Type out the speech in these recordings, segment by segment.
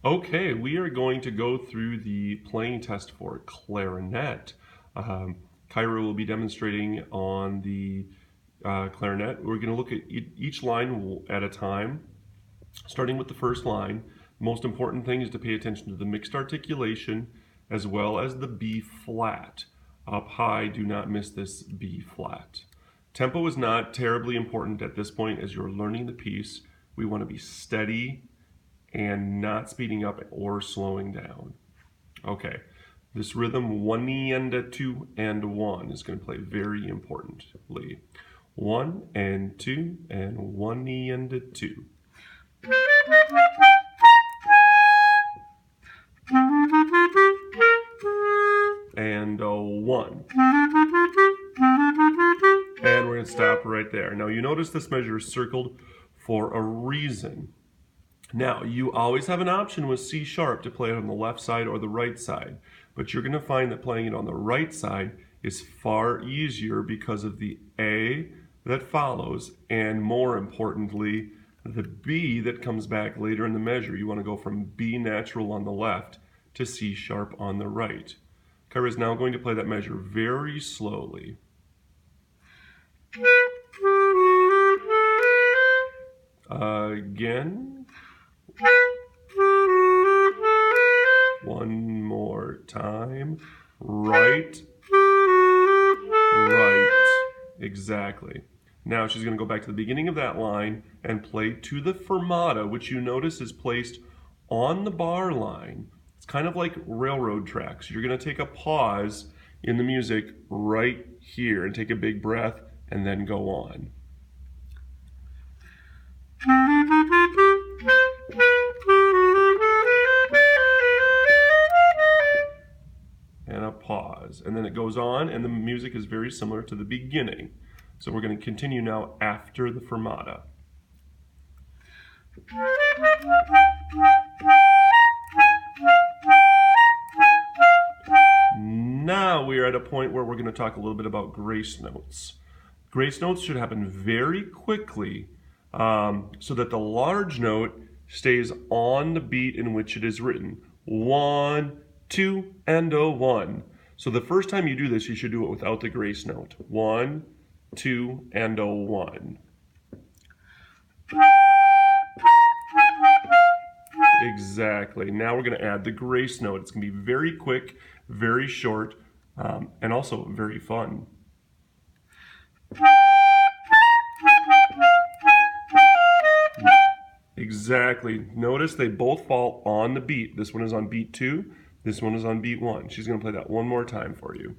Okay, we are going to go through the playing test for clarinet. Kyra will be demonstrating on the clarinet. We're going to look at each line at a time, starting with the first line. The most important thing is to pay attention to the mixed articulation as well as the B flat. Up high, do not miss this B flat. Tempo is not terribly important at this point as you're learning the piece. We want to be steady and not speeding up or slowing down. Okay, this rhythm 1 and a 2 and 1 is going to play very importantly. 1 and 2 and 1 and a 2. And a 1. And we're going to stop right there. Now you notice this measure is circled for a reason. Now, you always have an option with C sharp to play it on the left side or the right side, but you're going to find that playing it on the right side is far easier because of the A that follows, and more importantly, the B that comes back later in the measure. You want to go from B natural on the left to C sharp on the right. Kyra is now going to play that measure very slowly. Again. One more time. Right. Right. Exactly. Now she's going to go back to the beginning of that line and play to the fermata, which you notice is placed on the bar line. It's kind of like railroad tracks. You're going to take a pause in the music right here and take a big breath and then go on. And a pause, and then it goes on, and the music is very similar to the beginning. So we're going to continue now after the fermata. Now we are at a point where we're going to talk a little bit about grace notes. Grace notes should happen very quickly so that the large note stays on the beat in which it is written. 1, 2, and a 1. So the first time you do this, you should do it without the grace note. 1, 2, and a 1. Exactly. Now we're going to add the grace note. It's going to be very quick, very short, and also very fun. Exactly. Notice they both fall on the beat. This one is on beat 2. This one is on beat 1. She's going to play that one more time for you.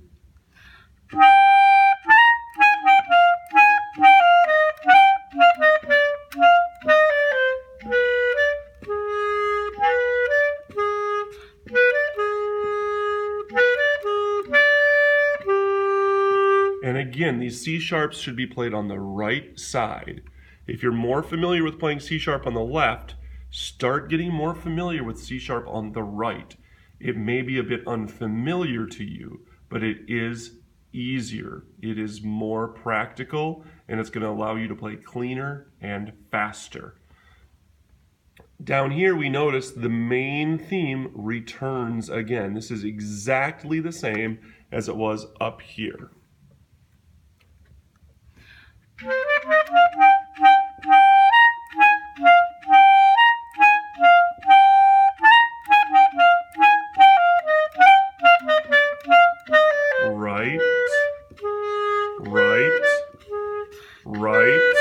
And again, these C sharps should be played on the right side. If you're more familiar with playing C sharp on the left, start getting more familiar with C sharp on the right. It may be a bit unfamiliar to you, but it is easier. It is more practical, and it's going to allow you to play cleaner and faster. Down here, we notice the main theme returns again. This is exactly the same as it was up here. Right, right, right.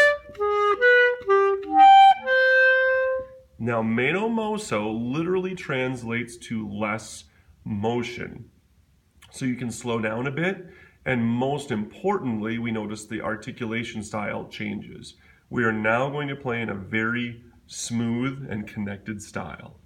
Now, meno mosso literally translates to less motion. So you can slow down a bit, and most importantly, we notice the articulation style changes. We are now going to play in a very smooth and connected style.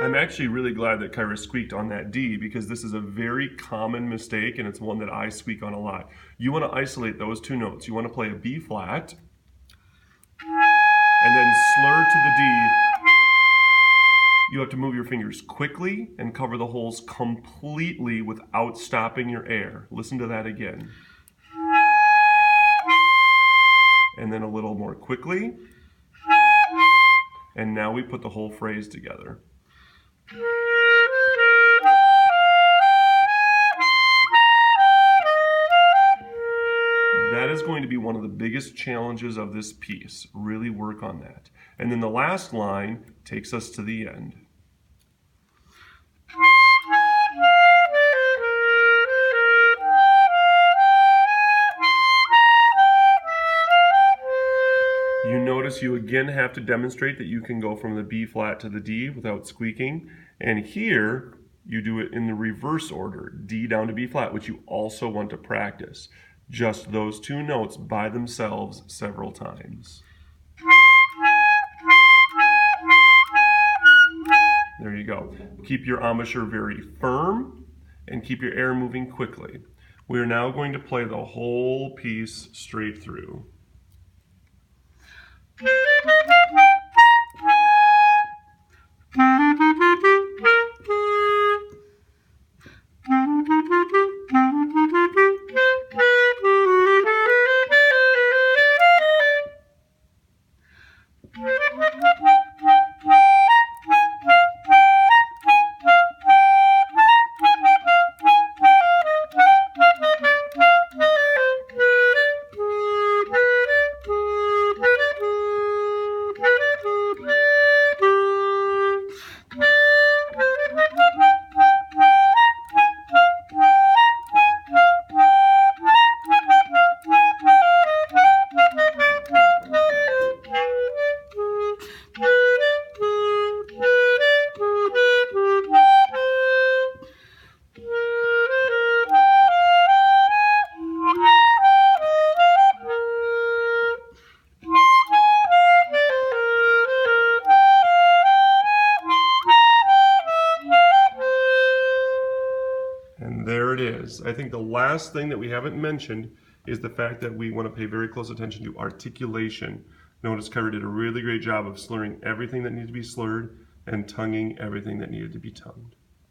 I'm actually really glad that Kyra squeaked on that D because this is a very common mistake and it's one that I squeak on a lot. You want to isolate those two notes. You want to play a B flat and then slur to the D. You have to move your fingers quickly and cover the holes completely without stopping your air. Listen to that again. And then a little more quickly. And now we put the whole phrase together. That is going to be one of the biggest challenges of this piece. Really work on that. And then the last line takes us to the end. You notice you again have to demonstrate that you can go from the B flat to the D without squeaking. And here, you do it in the reverse order, D down to B flat, which you also want to practice. Just those two notes by themselves several times. There you go. Keep your embouchure very firm and keep your air moving quickly. We are now going to play the whole piece straight through. And there it is. I think the last thing that we haven't mentioned is the fact that we want to pay very close attention to articulation. Notice Kyra did a really great job of slurring everything that needed to be slurred and tonguing everything that needed to be tongued.